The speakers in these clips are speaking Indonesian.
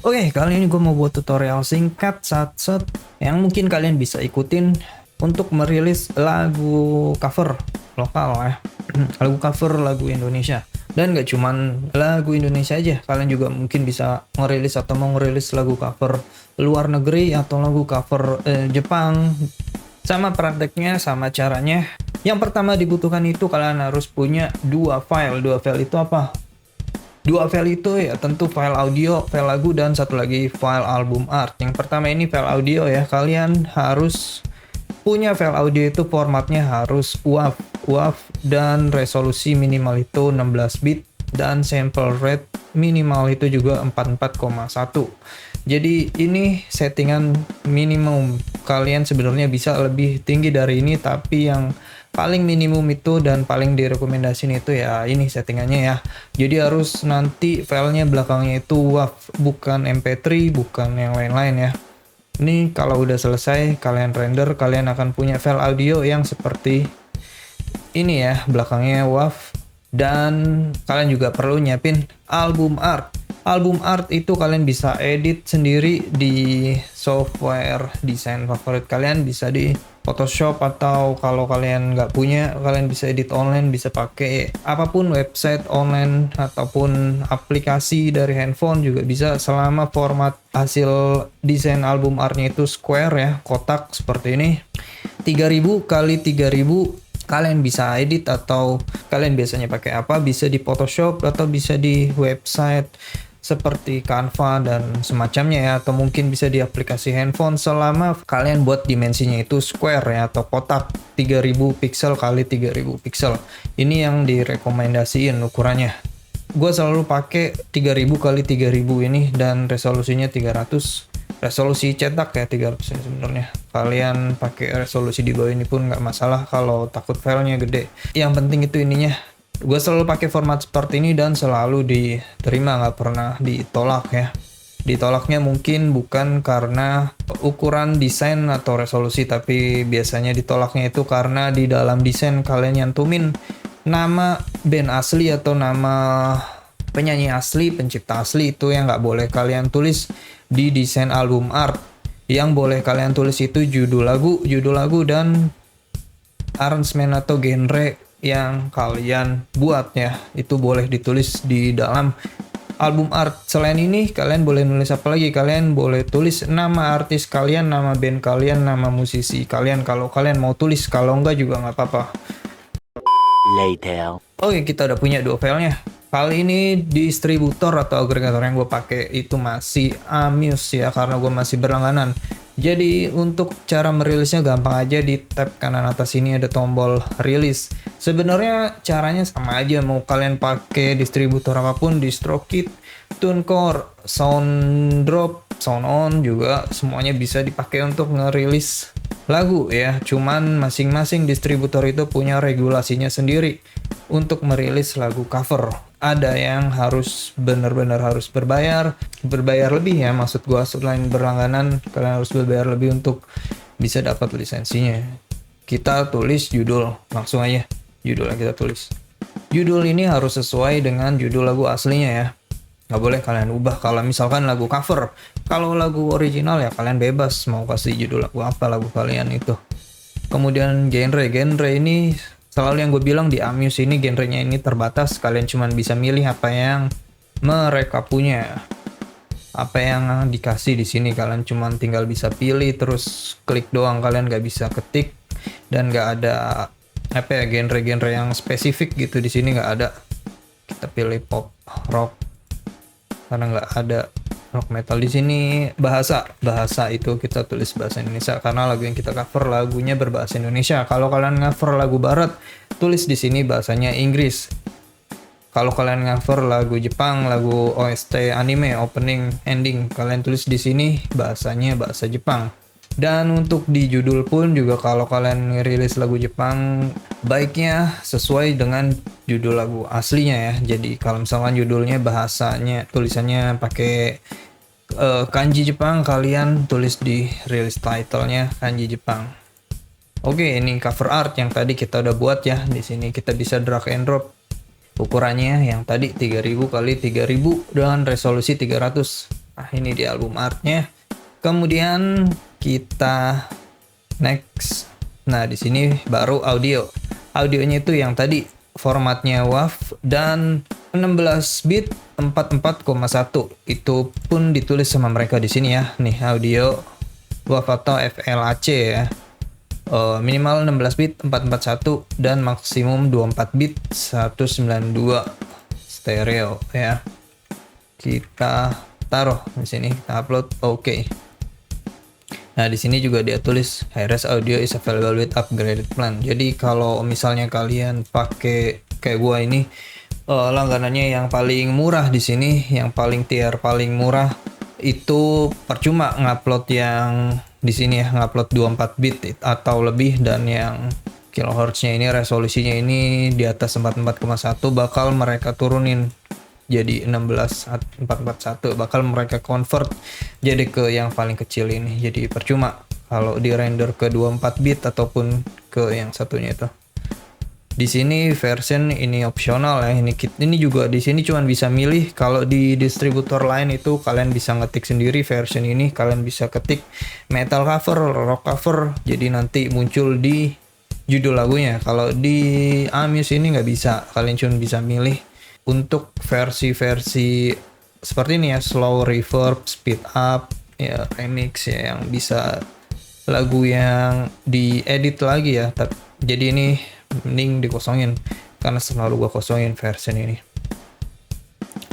Oke, kali ini gue mau buat tutorial singkat satset yang mungkin kalian bisa ikutin untuk merilis lagu cover lokal ya. Lagu cover lagu Indonesia. Dan gak cuman lagu Indonesia aja, kalian juga mungkin bisa ngerilis atau mau ngerilis lagu cover luar negeri atau lagu cover Jepang. Sama prakteknya, sama caranya. Yang pertama dibutuhkan itu kalian harus punya dua file. Dua file itu apa? Dua file itu ya tentu file audio, file lagu, dan satu lagi file album art. Yang pertama ini file audio ya, kalian harus punya file audio itu formatnya harus WAV dan resolusi minimal itu 16 bit dan sample rate minimal itu juga 44,1. Jadi ini settingan minimum. Kalian sebenarnya bisa lebih tinggi dari ini, tapi yang paling minimum itu dan paling direkomendasiin itu ya ini settingannya ya. Jadi harus nanti filenya belakangnya itu WAV, bukan MP3, bukan yang lain-lain ya. Ini kalau udah selesai kalian render, kalian akan punya file audio yang seperti ini ya, belakangnya WAV. Dan kalian juga perlu nyiapin album art. Album art itu kalian bisa edit sendiri di software desain favorit kalian, bisa di Photoshop, atau kalau kalian nggak punya, kalian bisa edit online, bisa pakai apapun, website online ataupun aplikasi dari handphone juga bisa, selama format hasil desain album artnya itu square ya, kotak seperti ini. 3000 kali 3000 kalian bisa edit, atau kalian biasanya pakai apa, bisa di Photoshop atau bisa di website seperti Canva dan semacamnya ya, atau mungkin bisa di aplikasi handphone, selama kalian buat dimensinya itu square ya, atau kotak 3000 pixel kali 3000 pixel. Ini yang direkomendasiin ukurannya. Gue selalu pakai 3000 kali 3000 ini, dan resolusinya 300. Resolusi cetak ya 300 ini sebenarnya. Kalian pakai resolusi di bawah ini pun nggak masalah kalau takut filenya gede. Yang penting itu ininya. Gue selalu pakai format seperti ini dan selalu diterima, nggak pernah ditolak ya. Ditolaknya mungkin bukan karena ukuran desain atau resolusi, tapi biasanya ditolaknya itu karena di dalam desain kalian nyantumin nama band asli atau nama penyanyi asli, pencipta asli, itu yang nggak boleh kalian tulis di desain album art. Yang boleh kalian tulis itu judul lagu dan arrangement atau genre yang kalian buat ya, itu boleh ditulis di dalam album art. Selain ini kalian boleh nulis apa lagi? Kalian boleh tulis nama artis kalian, nama band kalian, nama musisi kalian kalau kalian mau tulis. Kalau enggak juga nggak apa-apa. Later. Oke, kita udah punya dua filenya. Kali ini distributor atau agregator yang gue pakai itu masih Amuse ya, karena gue masih berlangganan. Jadi untuk cara merilisnya gampang aja, di tab kanan atas ini ada tombol rilis. Sebenarnya caranya sama aja, mau kalian pakai distributor apapun, DistroKid, TuneCore, Sounddrop, SoundOn juga semuanya bisa dipakai untuk ngerilis lagu ya. Cuman masing-masing distributor itu punya regulasinya sendiri untuk merilis lagu cover. Ada yang harus benar-benar harus berbayar lebih ya, maksud gua selain berlangganan kalian harus berbayar lebih untuk bisa dapat lisensinya. Kita tulis judul, langsung aja judul yang kita tulis. Judul ini harus sesuai dengan judul lagu aslinya ya, nggak boleh kalian ubah kalau misalkan lagu cover. Kalau lagu original ya kalian bebas mau kasih judul lagu apa lagu kalian itu. Kemudian genre ini selalu yang gue bilang di Amuse ini genrenya ini terbatas, kalian cuma bisa milih apa yang mereka punya, apa yang dikasih di sini. Kalian cuma tinggal bisa pilih terus klik doang, kalian nggak bisa ketik, dan nggak ada apa ya genre yang spesifik gitu di sini, nggak ada. Kita pilih pop rock karena nggak ada rock metal di sini. Bahasa itu kita tulis bahasa Indonesia karena lagu yang kita cover lagunya berbahasa Indonesia. Kalau kalian cover lagu barat, tulis di sini bahasanya Inggris. Kalau kalian cover lagu Jepang, lagu OST anime, opening, ending, kalian tulis di sini bahasanya bahasa Jepang. Dan untuk di judul pun juga kalau kalian ngerilis lagu Jepang, baiknya sesuai dengan judul lagu aslinya ya. Jadi kalau misalkan judulnya bahasanya tulisannya pakai kanji Jepang, kalian tulis di release title-nya kanji Jepang. Oke, ini cover art yang tadi kita udah buat ya. Di sini kita bisa drag and drop ukurannya yang tadi 3000 kali 3000 dengan resolusi 300. Nah, ini di album artnya. Kemudian kita next. Nah, di sini baru audio. Audionya itu yang tadi formatnya WAV dan 16 bit 44,1. Itu pun ditulis sama mereka di sini ya. Nih audio WAV atau FLAC ya. Minimal 16 bit 441 dan maksimum 24 bit 192 stereo ya. Kita taruh di sini, kita upload. Oke. Nah, di sini juga dia tulis Hi-Res audio is available with upgraded plan. Jadi kalau misalnya kalian pakai kayak gua ini langganannya yang paling murah di sini, yang paling tier paling murah, itu percuma ngupload yang di sini ya, ngupload 24 bit atau lebih, dan yang kilohertznya ini, resolusinya ini di atas 44,1 bakal mereka turunin jadi 16441, bakal mereka convert jadi ke yang paling kecil ini. Jadi percuma kalau di render ke 24 bit ataupun ke yang satunya itu. Di sini version ini opsional ya. Ini juga di sini cuman bisa milih. Kalau di distributor lain itu kalian bisa ngetik sendiri version ini, kalian bisa ketik metal cover, rock cover, jadi nanti muncul di judul lagunya. Kalau di Amuse ini nggak bisa, kalian cuma bisa milih untuk versi-versi seperti ini ya, slow, reverb, speed up, ya remix ya, yang bisa lagu yang diedit lagi ya. Jadi ini mending dikosongin, karena selalu gua kosongin version ini.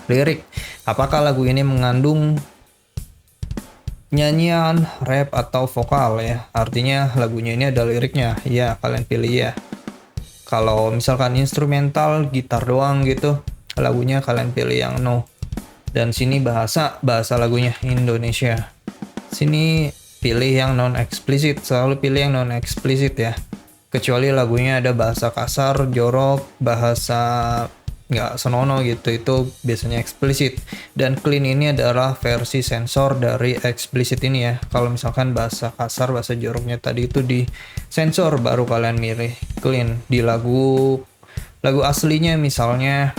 Lirik, apakah lagu ini mengandung nyanyian, rap atau vokal ya? Artinya lagunya ini ada liriknya. Ya, kalian pilih ya. Kalau misalkan instrumental, gitar doang gitu, lagunya kalian pilih yang no. Dan sini bahasa lagunya Indonesia. Sini pilih yang non explicit, selalu pilih yang non explicit ya. Kecuali lagunya ada bahasa kasar, jorok, bahasa nggak senonoh gitu, itu biasanya eksplisit. Dan clean ini adalah versi sensor dari eksplisit ini ya. Kalau misalkan bahasa kasar, bahasa joroknya tadi itu di sensor, baru kalian milih clean. Di lagu aslinya misalnya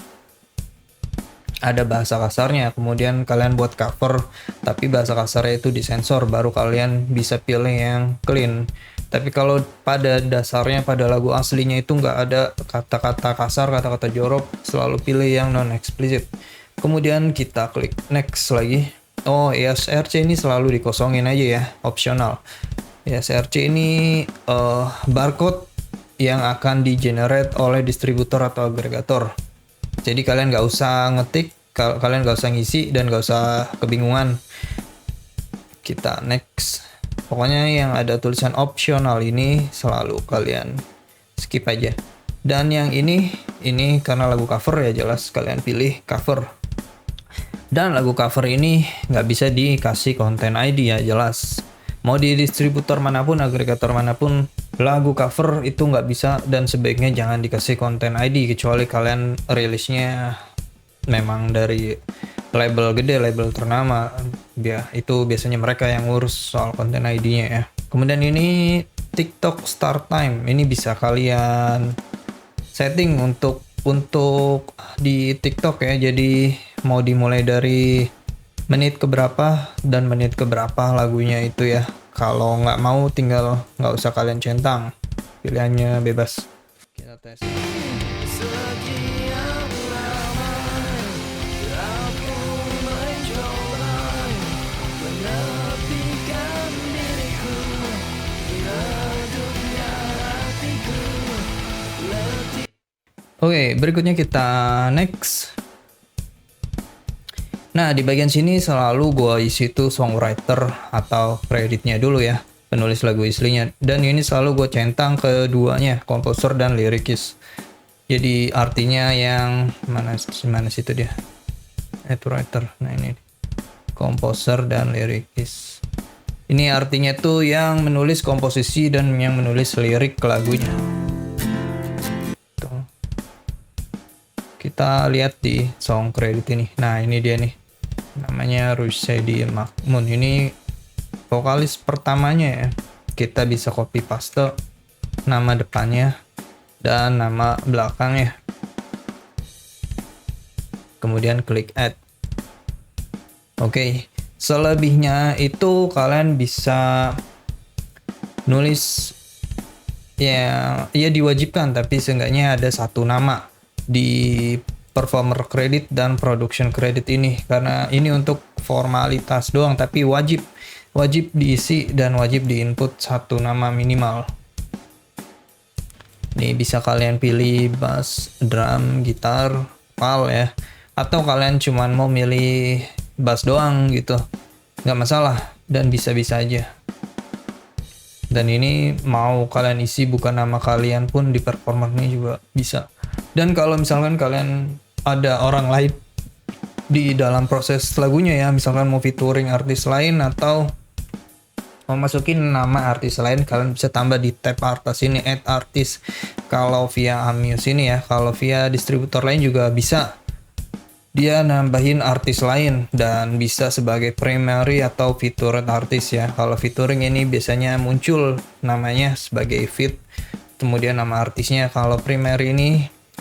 ada bahasa kasarnya, kemudian kalian buat cover tapi bahasa kasarnya itu disensor, baru kalian bisa pilih yang clean. Tapi kalau pada dasarnya pada lagu aslinya itu nggak ada kata-kata kasar, kata-kata jorok, selalu pilih yang non explicit. Kemudian kita klik next lagi. Oh, ESRC ini selalu dikosongin aja ya, optional. ESRC ini barcode yang akan di generate oleh distributor atau agregator. Jadi kalian nggak usah ngetik, kalian nggak usah ngisi, dan nggak usah kebingungan. Kita next. Pokoknya yang ada tulisan optional ini selalu kalian skip aja. Dan yang ini karena lagu cover ya, jelas kalian pilih cover. Dan lagu cover ini nggak bisa dikasih konten ID ya, jelas. Mau di distributor manapun, agregator manapun, lagu cover itu nggak bisa, dan sebaiknya jangan dikasih konten ID kecuali kalian rilisnya memang dari label gede, label ternama. Itu biasanya mereka yang ngurus soal konten ID-nya ya. Kemudian ini TikTok start time. Ini bisa kalian setting untuk di TikTok ya. Jadi mau dimulai dari menit keberapa dan menit keberapa lagunya itu ya. Kalau nggak mau tinggal nggak usah kalian centang, pilihannya bebas. Kita tes. Oke, berikutnya kita next. Nah, di bagian sini selalu gua isi tuh songwriter atau kreditnya dulu ya, penulis lagu aslinya. Dan ini selalu gue centang keduanya, komposer dan lirikis. Jadi artinya yang mana sih itu dia? Itu writer. Nah, ini komposer dan lirikis. Ini artinya tuh yang menulis komposisi dan yang menulis lirik ke lagunya. Tuh. Kita lihat di song credit ini. Nah, ini dia nih. Namanya Rushaidi Makmun. Ini vokalis pertamanya ya. Kita bisa copy paste nama depannya dan nama belakangnya. Kemudian klik add. Oke. Selebihnya itu kalian bisa nulis ya diwajibkan, tapi seenggaknya ada satu nama di performer credit dan production credit ini, karena ini untuk formalitas doang, tapi wajib diisi dan wajib diinput satu nama minimal. Nih bisa kalian pilih bass, drum, gitar, vokal ya, atau kalian cuman mau milih bass doang gitu, nggak masalah dan bisa-bisa aja. Dan ini mau kalian isi bukan nama kalian pun di performer ini juga bisa. Dan kalau misalkan kalian ada orang lain di dalam proses lagunya ya, misalkan mau featuring artis lain atau mau masukin nama artis lain, kalian bisa tambah di tab artis ini, add artist. Kalau via Amuse ini ya, kalau via distributor lain juga bisa dia nambahin artis lain dan bisa sebagai primary atau featured artis ya. Kalau featuring ini biasanya muncul namanya sebagai feat, kemudian nama artisnya. Kalau primary ini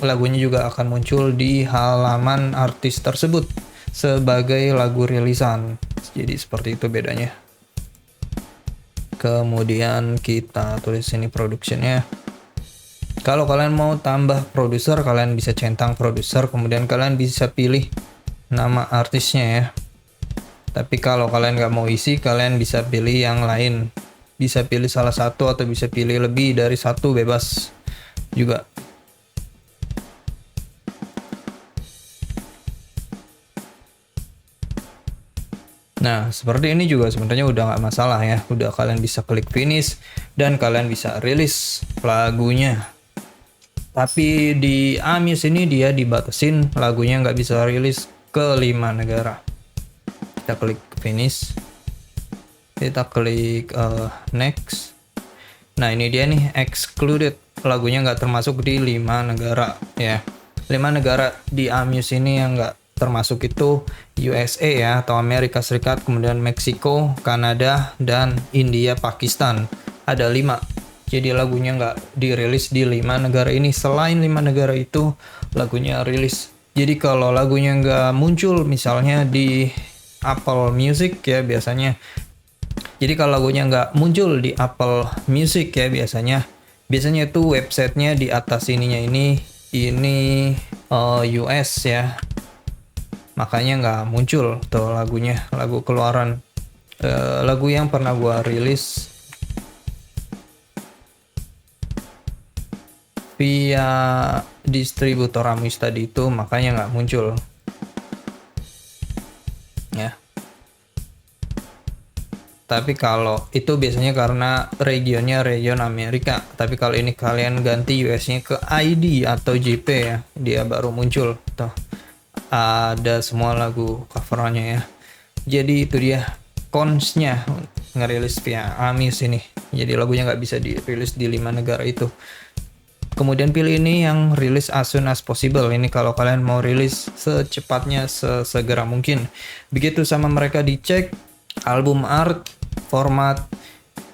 lagunya juga akan muncul di halaman artis tersebut sebagai lagu rilisan. Jadi seperti itu bedanya. Kemudian kita tulis ini productionnya. Kalau kalian mau tambah produser, kalian bisa centang produser, kemudian kalian bisa pilih nama artisnya ya. Tapi kalau kalian nggak mau isi, kalian bisa pilih yang lain. Bisa pilih salah satu atau bisa pilih lebih dari satu, bebas juga. Nah, seperti ini juga sebenarnya udah nggak masalah ya. Udah kalian bisa klik finish dan kalian bisa rilis lagunya. Tapi di Amuse ini dia dibatasin lagunya nggak bisa rilis ke 5 negara. Kita klik finish. Kita klik next. Nah ini dia nih, excluded. Lagunya nggak termasuk di 5 negara ya. 5 negara di Amuse ini yang nggak termasuk itu USA ya, atau Amerika Serikat, kemudian Meksiko, Kanada, dan India, Pakistan. Ada 5. Jadi lagunya nggak dirilis di 5 negara ini. Selain 5 negara itu lagunya rilis. Jadi kalau lagunya nggak muncul misalnya di Apple Music ya biasanya. Jadi kalau lagunya nggak muncul di Apple Music ya biasanya itu websitenya di atas ininya ini US ya. Makanya nggak muncul tuh lagunya, lagu keluaran. Lagu yang pernah gua rilis via distributor Amuse tadi itu, makanya nggak muncul ya. Tapi kalau itu biasanya karena region Amerika. Tapi kalau ini kalian ganti US-nya ke ID atau JP ya, dia baru muncul tuh. Ada semua lagu covernya ya. Jadi itu dia cons-nya ngerilis via Amuse ini. Jadi lagunya nggak bisa dirilis di 5 negara itu. Kemudian pilih ini yang rilis as soon as possible. Ini kalau kalian mau rilis secepatnya, sesegera mungkin. Begitu sama mereka dicek album art,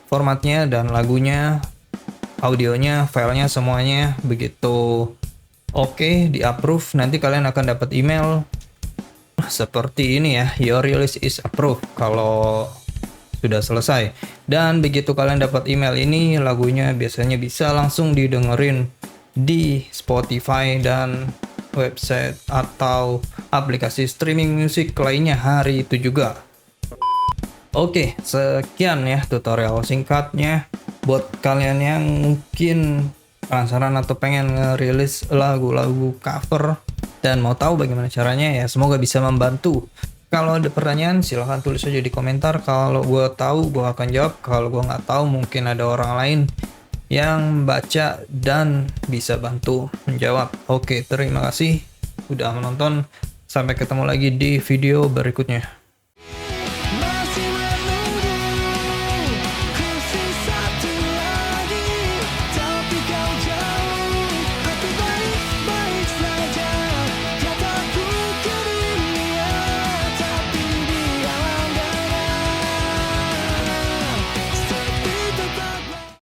formatnya dan lagunya, audionya, filenya semuanya begitu oke, di approve, nanti kalian akan dapat email seperti ini ya, your release is approved kalau sudah selesai. Dan begitu kalian dapat email ini, lagunya biasanya bisa langsung didengerin di Spotify dan website atau aplikasi streaming musik lainnya hari itu juga. Oke, sekian ya tutorial singkatnya buat kalian yang mungkin penasaran atau pengen ngerilis lagu-lagu cover dan mau tahu bagaimana caranya ya, semoga bisa membantu. Kalau ada pertanyaan silahkan tulis aja di komentar. Kalau gue tahu gue akan jawab. Kalau gue nggak tahu mungkin ada orang lain yang baca dan bisa bantu menjawab. Oke, terima kasih udah menonton. Sampai ketemu lagi di video berikutnya.